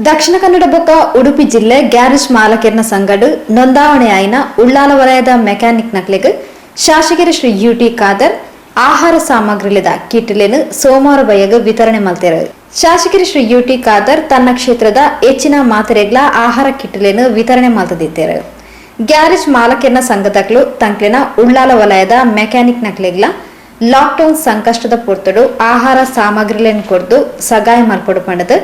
ದಕ್ಷಿಣ ಕನ್ನಡ ಬೊಕ್ಕ ಉಡುಪಿ ಜಿಲ್ಲೆ ಗ್ಯಾರೇಜ್ ಮಾಲಕರ್ನ ಸಂಗಡು ನೋಂದಾವಣೆ ಆಯ್ನ ಉಳ್ಳಾಲ ವಲಯದ ಮೆಕ್ಯಾನಿಕ್ ನಕ್ಲೆಗ್ ಶಾಸಕರು ಶ್ರೀ ಯುಟಿ ಖಾದರ್ ಆಹಾರ ಸಾಮಗ್ರಿಲಿದ ಕಿಟ್ಲೆನು ಸೋಮವಾರ ಬಯ್ಯಗ ವಿತರಣೆ ಮಲ್ತೇರು. ಶಾಸಕರು ಶ್ರೀ ಯುಟಿ ಖಾದರ್ ತನ್ನ ಕ್ಷೇತ್ರದ ಹೆಚ್ಚಿನ ಮಾತ್ರೆಗಳ ಆಹಾರ ಕಿಟ್ಲೆನು ವಿತರಣೆ ಮಲ್ತದಿತ್ತೇರು. ಗ್ಯಾರೇಜ್ ಮಾಲಕರ್ನ ಸಂಘದಕ್ಲು ತಂಕ್ಲಿನ ಉಳ್ಳಾಲ ವಲಯದ ಮೆಕ್ಯಾನಿಕ್ ನಕ್ಲೆಗ್ಲ ಲಾಕ್ಡೌನ್ ಸಂಕಷ್ಟದ ಪೊರ್ತಡು ಆಹಾರ ಸಾಮಗ್ರಿಗಳನ್ನು ಕೊಡ್ದು ಸಗಾಯ ಮಲ್ಪಡು ಪಂಡದು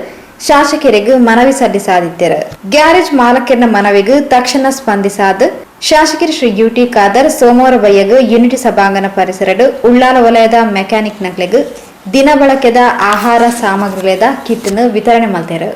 ಶಾಸಕರಿಗೆ ಮನವಿ ಸಲ್ಲಿಸಾದಿದ್ದರು. ಗ್ಯಾರೇಜ್ ಮಾಲಕರ್ನ ಮನವಿಗೆ ತಕ್ಷಣ ಸ್ಪಂದಿಸಾದ ಶಾಸಕರು ಶ್ರೀ ಯುಟಿ ಖಾದರ್ ಸೋಮವಾರ ಬಯ್ಯಗ ಯೂನಿಟಿ ಸಭಾಂಗಣ ಪರಿಸರಡು ಉಳ್ಳಾಲ ವಲಯದ ಮೆಕ್ಯಾನಿಕ್ ನಕ್ಲೆಗ್ ದಿನ ಬಳಕೆದ ಆಹಾರ ಸಾಮಗ್ರಿಗಳ ಕಿಟ್ನ ವಿತರಣೆ ಮಾಡ್ತಾರೆ.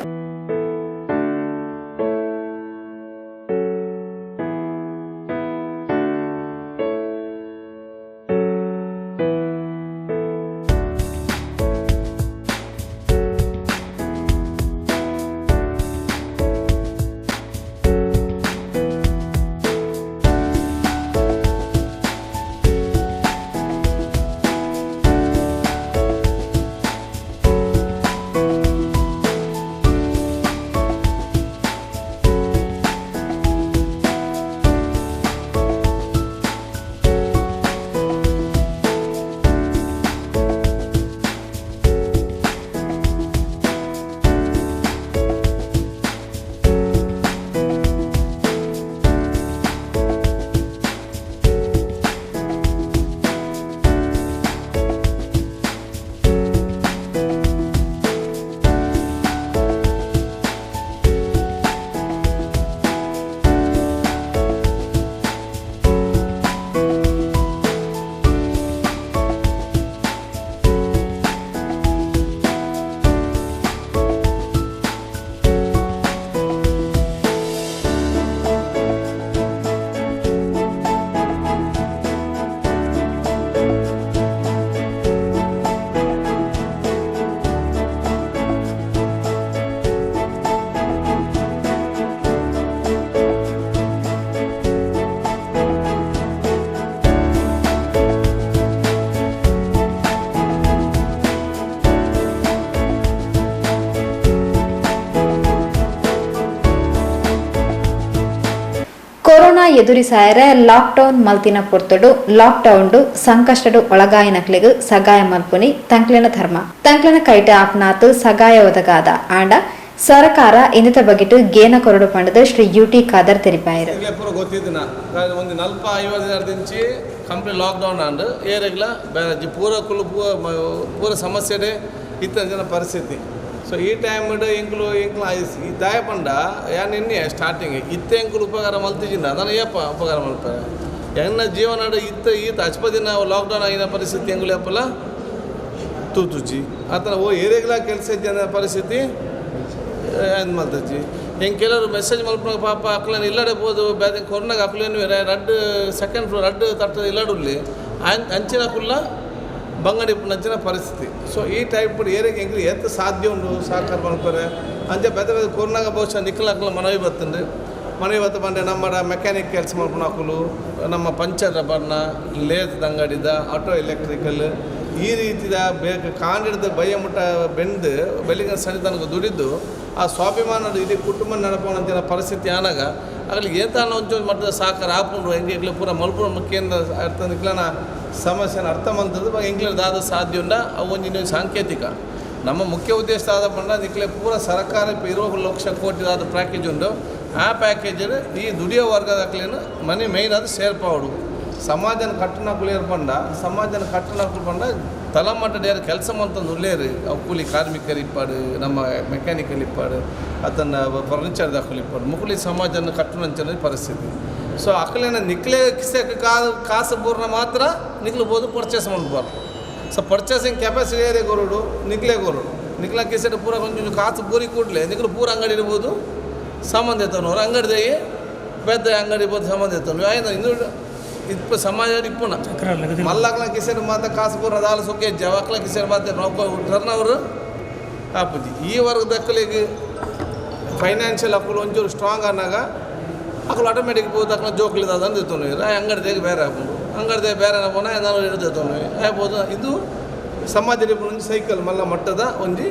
ಕೊರೋನಾ ಎದುರಿಸಾಯರೆ ಲಾಕ್ಡೌನ್ ಮಲ್ತಿನ ಪೊರ್ತಡು ಲಾಕ್ಡೌನ್ ಸಂಕಷ್ಟಡು ಒಳಗಾಯಿನಕ್ಲೆಗ್ ಸಗಾಯ ಮಲ್ಪುನಿ ತಂಕ್ಲಿನ ಧರ್ಮ ತಂಕ್ಲಿನ ಕೈಟ ಆಪ್ನಾತ್ ಸಗಾಯ ಒದಗಾದ ಆಂಡ ಸರ್ಕಾರ ಇಂದಿತ ಬಗೆಟ್ ಗೇನ ಕೊರಡು ಪಂಡದ ಶ್ರೀ ಯುಟಿ ಖಾದರ್ ತೆರಿಪಾಯರು. ಗೊತ್ತಿದ್ದಿನ ಒಂದು 40-50 ದಿನದಿಂಚಿ ಕಂಪ್ಲೀಟ್ ಲಾಕ್ಡೌನ್ ಆಂಡ್ ಏರೆಗ್ಲ ಪೂರ ಕುಲು ಪೂರ ಸಮಸ್ಯೆ ಇತ್ತ ಜನ ಪರಿಸ್ಥಿತಿ. ಸೊ ಈ ಟೈಮ್ ಎಂಕ್ಲು ಈ ದಾಯ ಪಂಡ ಯಾನ್ ಎನ್ನೆ ಸ್ಟಾರ್ಟಿಂಗ್ ಇತ್ತ ಎಂಕ್ಲು ಉಪಕಾರ ಮಲ್ತಿಜಿಂದ ಅದನ್ನು ಏಪ ಉಪಕಾರ ಮಲ್ತಾರೆ ಎನ್ನ ಜೀವನ ಈತ ಹಚ್ಪದಿನ ಲಾಕ್ಡೌನ್ ಆಗಿನ ಪರಿಸ್ಥಿತಿ ಎಂಗ್ಲು ಏಪಲ್ಲ ತೂತುಜಿ ಆತನ ಏರಿಯಾಗಳ ಕೆಲಸ ಇದ್ದ ಪರಿಸ್ಥಿತಿ ಏನು ಮಲ್ತಜ್ಜಿ ಹೆಂಗೆ ಕೆಲವರು ಮೆಸೇಜ್ ಮಲ್ಪ ಪಾಪ ಅಕ್ಲನ ಇಲ್ಲಡಬಹುದು ಬೇರೆ ಕೊರೋನಾಗ ಅಕ್ಲೇನು ರಡ್ಡು ಸೆಕೆಂಡ್ ಫ್ಲೋರ್ ರಡ್ಡು ತಟ್ಟದ ಇಲ್ಲಡುಲ್ಲಿ ಅಂಚಿನ ಕುಲ್ಲ ಬಂಗಡಿ ನಂಚಿನ ಪರಿಸ್ಥಿತಿ. ಸೊ ಈ ಟೈಪ್ ಏರಿಯಾಗೆ ಹೆಂಗೆ ಎತ್ತು ಸಾಧ್ಯ ಉಂಡು ಸಹಕಾರ ಮಾಡ್ತಾರೆ ಅಂಚೆ ಬೇರೆ ಬೇರೆ ಕೊರೋನಾಗ ಬಹುಶಃ ನಿಖಲಾಕಲ ಮನವಿ ಬರ್ತಂದು ಮನವಿ ಬತ್ತ ಬಂದರೆ ನಮ್ಮ ಮೆಕ್ಯಾನಿಕ್ ಕೆಲಸ ಮಾಡ್ಕೊಂಡು ಹಾಕಲು ನಮ್ಮ ಪಂಚರ್ ಬಣ್ಣ ಲೇತ್ ಅಂಗಡಿದ ಆಟೋ ಎಲೆಕ್ಟ್ರಿಕಲ್ ಈ ರೀತಿಯ ಬೇಕು ಕಾಂಡಿಡ್ದು ಬಯ್ಯ ಮುಟ್ಟ ಬೆಂದು ಬೆಳಿಗ್ಗೆ ಸಂಜೆ ತನಕ ದುಡಿದು ಆ ಸ್ವಾಭಿಮಾನ ಇಡೀ ಕುಟುಂಬ ನಡ್ಪೋಣಂತಿನ ಪರಿಸ್ಥಿತಿ ಆನಾಗ ಆಗಲಿ ಏತಾನ ಒಂಚೂರು ಮಟ್ಟದ ಸಹಕಾರ ಹಾಕೊಂಡು ಹೆಂಗೆ ಪೂರ ಮಲ್ಪುರ ಮುಖ್ಯಂದ ಅರ್ಥ ನಿಕ್ಲನ ಸಮಸ್ಯೆನ ಅರ್ಥ ಮಂತದ್ದು ಎಂಕ್ಲ ದಾದ ಸಾಧ್ಯ ಉಂಡ ಅವು ಒಂದು ಸಾಂಕೇತಿಕ ನಮ್ಮ ಮುಖ್ಯ ಉದ್ದೇಶ ಆದ ಪಂಡ ನಿಕ್ಲೆ ಪೂರ ಸರ್ಕಾರ 20 ಲಕ್ಷ ಕೋಟಿ ಆದ ಪ್ಯಾಕೇಜ್ ಉಂಡು ಆ ಪ್ಯಾಕೇಜ್ ಈ ದುಡಿಯೋ ವರ್ಗದ ಅಕ್ಲೇನು ಮನೆ ಮೇಯ್ನ್ ಅದು ಸೇರ್ಪಾವಡು ಸಮಾಜನ ಕಟ್ಟಣ ಕುಳಿಯರ್ ಪಂಡ ಸಮಾಜನ ಕಟ್ಟಣ ಪಂಡ ತಲಮಟ್ಟ ಡೇರ್ ಕೆಲಸ ಮಂತಂದು ಉಳ್ಳೇರು ಅವು ಕೂಲಿ ಕಾರ್ಮಿಕರು ಇಪ್ಪಾಡು ನಮ್ಮ ಮೆಕ್ಯಾನಿಕಲ್ ಇಪ್ಪಾಡು ಅದನ್ನು ಫರ್ನಿಚರ್ ದಾಖಲು ಇಪ್ಪಾಡು ಮುಕುಲಿ ಸಮಾಜನ ಕಟ್ಟುನಂಚನ ಪರಿಸ್ಥಿತಿ. ಸೊ ಅಕ್ಕಲೇನ ನಿಕ್ಲೆ ಕಿಸಕ್ಕೆ ಕಾಸು ಪೂರ್ಣ ಮಾತ್ರ ನಿಕ್ಲಬೋದು ಪರ್ಚೇಸ್ ಮಾಡ್ಬಾರ್ದು. ಸೊ ಪರ್ಚೇಸಿಂಗ್ ಕೆಪಾಸಿಟಿ ಏರಿಯಾ ಗೊರಡು ನಿಕ್ಲೆ ಗೊರಡು ನಿಕ್ಲ ಕಿಸೆಟ್ ಪೂರ ಕೊಂಚ ಕಾಸು ಪೂರಿ ಕೂಡಲೇ ನಿಕ್ಲು ಪೂರ ಅಂಗಡಿ ಇರ್ಬೋದು ಸಂಬಂಧ ಇರ್ತವನು ಅಂಗಡಿದಾಗಿ ಪೆದ್ದ ಅಂಗಡಿ ಇರ್ಬೋದು ಸಂಬಂಧ ಇರ್ತವನು ಆಯ್ತು ಇನ್ನು ಇಪ್ಪ ಸಮಾಜ ಇಪ್ಪುನ ಮಲ್ಲಕ್ಲ ಕಿಸೆಟ್ ಮಾತ್ರ ಕಾಸು ಪೂರ್ಣ ದಾಲ ಸೊಕ್ಕೆ ಜವಾಕ್ಲ ಕಿಸೆಟ್ ಮಾತ್ರ ಟರ್ನ್ ಅವರು ಆಪುಜಿ ಈ ವರ್ಗದ ಅಕ್ಕಲಿಗೆ ಫೈನಾನ್ಷಿಯಲ್ ಅಕ್ಕಲು ಒಂಚೂರು ಸ್ಟ್ರಾಂಗ್ ಅನ್ನಾಗ ಅಕ್ಕಲು ಆಟೋಮೆಟಿಕ್ ಬೋದು ಅಕ್ಕ ಜೋಕ್ಲಿದ ಅದನ್ನು ಇರ್ತವೆ ಅಂಗಡಿದಾಗ ಬೇರೆ ಹಾಕೊಂಡು ಅಂಗಡಿದಾಗ ಬೇರೆ ಪೋನ ಏನಾದ್ರು ಹಿಡಿದಿರ್ತವೆ ಆಗ್ಬೋದು. ಇದು ಸಮಾಜ ಒಂದು ಸೈಕಲ್ ಮಲ್ಲ ಮಟ್ಟದ ಒಂದು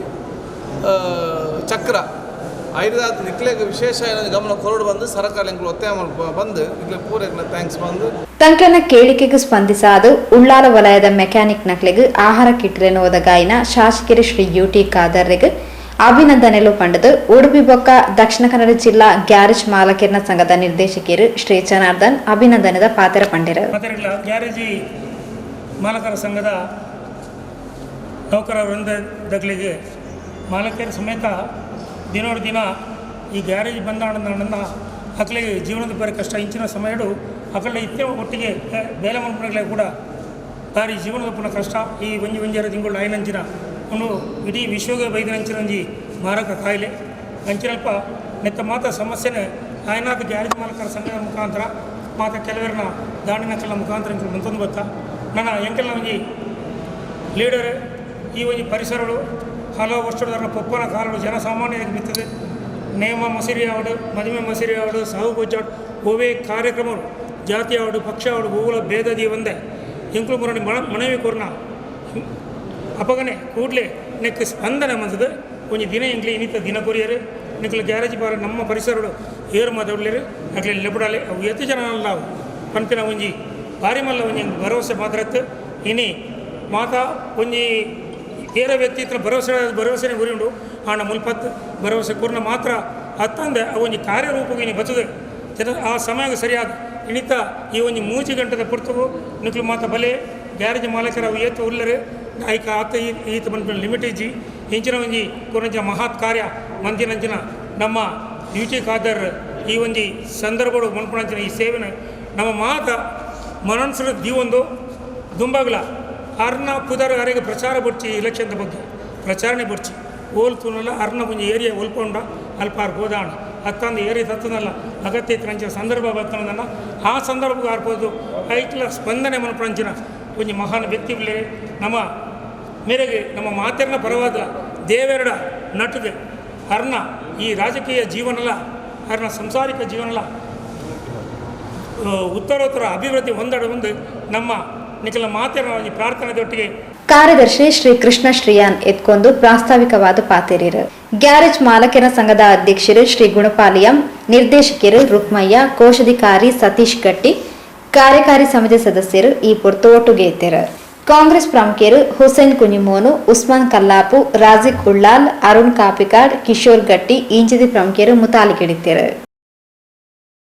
ಚಕ್ರ ಐದಾದ ನಿಕ್ಲೆಗೆ ವಿಶೇಷ ಏನಾದ್ರು ಗಮನ ಕೊರಡು ಬಂದು ಸರ್ಕಾರ ಎಂಕ್ಲು ಒತ್ತಾಯ ಬಂದು ಇಕ್ಲೆ ಪೂರ ಥ್ಯಾಂಕ್ಸ್ ಬಂದು ತಂಕ್ಲನ ಕೇಳಿಕೆಗೆ ಸ್ಪಂದಿಸಾದು ಉಳ್ಳಾಲ ವಲಯದ ಮೆಕ್ಯಾನಿಕ್ ನಕ್ಲೆಗ್ ಆಹಾರ ಕಿಟ್ರೆನು ಒದಗಾಯಿನ ಶಾಸಕರು ಶ್ರೀ ಯುಟಿ ಖಾದರ್ರಿಗೆ ಅಭಿನಂದನೆಲು ಪಂಡದು ಉಡುಪಿ ಬೊಕ್ಕ ದಕ್ಷಿಣ ಕನ್ನಡ ಜಿಲ್ಲಾ ಗ್ಯಾರೇಜ್ ಮಾಲಕರ ಸಂಘದ ನಿರ್ದೇಶಕರು ಶ್ರೀ ಜನಾರ್ದನ್ ಅಭಿನಂದನೆದ ಪಾತ್ರ ಪಂಡಿರು. ಗ್ಯಾರೇಜಿ ಮಾಲಕರ ಸಂಘದ ನೌಕರ ವೃಂದಗಳಿಗೆ ಮಾಲಕರ ಸಮೇತ ದಿನೋಡು ದಿನ ಈ ಗ್ಯಾರೇಜ್ ಬಂದಾಡನ್ನ ಅಕ್ಕಳಿಗೆ ಜೀವನದ ಬೇರೆ ಕಷ್ಟ ಇಂಚಿನ ಸಮಯಡು ಅಕ್ಕಳ ಇತ್ತೆ ಒಟ್ಟಿಗೆ ಬೇಲೆ ಮಲ್ಪನೆಗಳೇ ಕೂಡ ಬಾರಿ ಜೀವನದ ಪುನಃ ಕಷ್ಟ ಈ ಒಂಜಾರ ತಿಂಗಳು ಆಯ್ನಂಚಿನ ಒಂದು ಇಡೀ ವಿಶ್ವಗೆ ಬೈದಿನಂಚಿನಂಜಿ ಮಾರಕ ಕಾಯಿಲೆ ಅಂಚಿನಲ್ಪ ನೆತ್ತ ಮಾತ ಸಮಸ್ಯೆನೇ ಆಯ್ನಾದ ಗ್ಯಾರೇಜ್ ಮಾಲಕರ ಸಂಘದ ಮುಖಾಂತರ ಮಾತ ಕೆಲವರನ್ನ ದಾಂಡಿನಕ್ಕಲ ಮುಖಾಂತರ ಮುಂತೊಂದು ಬತ್ತ ನನ್ನ ಎಂಕೆಲ್ಲ ಒಂಜಿ ಲೀಡರ್ ಈ ಒಂಜಿ ಪರಿಸರಗಳು ಹಲವು ವರ್ಷದ ಪೊಪ್ಪನ ಕಾಲಗಳು ಜನಸಾಮಾನ್ಯರಿಗೆ ಬಿತ್ತದೆ ನೇಮ ಮಸೀರಿ ಆವಡು ಮದುವೆ ಮಸೀರಿ ಆವಡು ಸಾವು ಗೊಜ್ಜಾಡು ಓವೇ ಕಾರ್ಯಕ್ರಮಗಳು ಜಾತಿ ಆವಡು ಪಕ್ಷ ಆವಡು ಹೂಗಳ ಭೇದದಿ ಒಂದೇ ಎಂಕ್ಲು ಮುರಣಿ ಮನವಿ ಕೊರ್ನ ಅಪಗನೆ ಕೂಡಲೇ ನೆಕ್ ಸ್ಪಂದನೆ ಮಂತದು ಒಂಜಿ ದಿನ ಎಂಕ್ಲಿ ಇನ್ನಿತ ದಿನ ಕೊರಿಯರು ನಿಕ್ಲ ಗ್ಯಾರೇಜ್ ಬಾರ ನಮ್ಮ ಪರಿಸರಗಳು ಏರು ಮಾತಾಡಲಿರು ಅಕ್ಲೆ ಲೆಬಡಾಲೆ ಅವು ಎತ್ತು ಜನ ಅಲ್ಲ ಅವು ಪಂಪಿನ ಒಂಜಿ ಭಾರಿ ಮಲ್ಲ ಒಂಜಿ ಭರವಸೆ ಮಾತ್ರ ಇನಿ ಮಾತಾ ಒಂಜಿ ಬೇರೆ ವ್ಯಕ್ತಿ ಇತ್ರ ಭರವಸೆನೇ ಗುರಿ ಉಂಡು ಆಣ ಮುಲ್ಪತ್ತು ಭರವಸೆ ಕೂರ್ನ ಮಾತ್ರ ಅತ್ತಂದೆ ಆ ಒಂಜಿ ಕಾರ್ಯರೂಪಕ್ಕೆ ಇನಿ ಬರ್ತದೆ ಜನ ಆ ಸಮಯ ಸರಿಯಾದ ಇಣಿತ ಈ ಒಂಜಿ 3 ಗಂಟೆದ ಪುರ್ತವು ನಿಕ್ಲು ಮಾತ ಬಲೆ ಗ್ಯಾರೇಜ್ ಮಾಲಕರ ಅವು ಏತು ಉಳ್ಳರು ಐಕ ಆತ ಈತ ಬಂದ ಲಿಮಿಟ್ ಇಜ್ಜಿ ಇಂಚಿನ ಒಂಜಿ ಕೊನಂಚಿನ ಮಹತ್ ಕಾರ್ಯ ಮಂದಿನಂಚಿನ ನಮ್ಮ ಯುಟಿ ಖಾದರ್ ಈ ಒಂಜಿ ಸಂದರ್ಭಗಳು ಮನ್ಪುಣಂಚಿನ ಈ ಸೇವೆನ ನಮ್ಮ ಮಾತ ಮನಸ್ಸು ದೀವೊಂದು ದುಂಬಾಗಲ ಅರ್ನ ಪುದರ್ ಅರೆಗೆ ಪ್ರಚಾರ ಬಡ್ಚಿ ಇಲೆಕ್ಷನ್ ಬಗ್ಗೆ ಪ್ರಚಾರಣೆ ಬಡ್ಚಿ ಓಲ್ತುನಲ್ಲ ಅರ್ನ ಒಂಜಿ ಏರಿಯಾ ಒಲ್ಪೊಂಡ ಅಲ್ಪಾರ್ ಗೋದಾಣ ಅತ್ತಂದು ಏರಿಯಾ ತತ್ತನಲ್ಲ ಅಗತ್ಯ ಇತ್ತು ಸಂದರ್ಭ ಬರ್ತನದನ್ನ ಆ ಸಂದರ್ಭಕ್ಕೆ ಆರ್ಬೋದು ಐಕ್ಲ ಸ್ಪಂದನೆ ಮನಪಂಚಿನ ಒಂಜಿ ಮಹಾನ್ ವ್ಯಕ್ತಿ ಬಿಲ್ಲರೆ ನಮ್ಮ ಮೇರೆಗೆ ನಮ್ಮ ಮಾತೆರ್ನ ಪರವಾದ ದೇವೆರಡ ನಟುಗೆ ಅರ್ನ ಈ ರಾಜಕೀಯ ಜೀವನಲ್ಲ ಅರ್ನ ಸಂಸಾರಿಕ ಜೀವನಲ್ಲ ಉತ್ತರೋತ್ತರ ಅಭಿವೃದ್ಧಿ ಹೊಂದಡ ಒಂದು ನಮ್ಮ ನಿಖಲ ಮಾತೆರ ಪ್ರಾರ್ಥನೆದೊಟ್ಟಿಗೆ ಕಾರ್ಯದರ್ಶಿ ಶ್ರೀ ಕೃಷ್ಣ ಶ್ರೀಯಾನ್ ಎತ್ಕೊಂಡು ಪ್ರಾಸ್ತಾವಿಕವಾದ ಪಾತೆರಿರು. ಗ್ಯಾರೇಜ್ ಮಾಲಕರ ಸಂಘದ ಅಧ್ಯಕ್ಷರು ಶ್ರೀ ಗುಣಪಾಲಿಯಂ, ನಿರ್ದೇಶಕರು ರುಕ್ಮಯ್ಯ, ಕೋಶಾಧಿಕಾರಿ ಸತೀಶ್ ಗಟ್ಟಿ, ಕಾರ್ಯಕಾರಿ ಸಮಿತಿ ಸದಸ್ಯರು ಈ ಪೊರ್ತು ಒಟ್ಟುಗೆ ಇದ್ದರು. ಕಾಂಗ್ರೆಸ್ ಪ್ರಮುಖರು ಹುಸೇನ್ ಕುഞ്ഞിമോನು, ಉಸ್ಮಾನ್ ಕಲ್ಲಾಪು, ರಾಜಿಕ್ ಉಳ್ಳಾಲ್, ಅರುಣ್ ಕಾಪಿಕಾಡ್, ಕಿಶೋರ್ ಗಟ್ಟಿ ಇಂಚಿದಿ ಪ್ರಮುಖರು ಮುತಾಲಿಗಿಡಿದ್ದರು.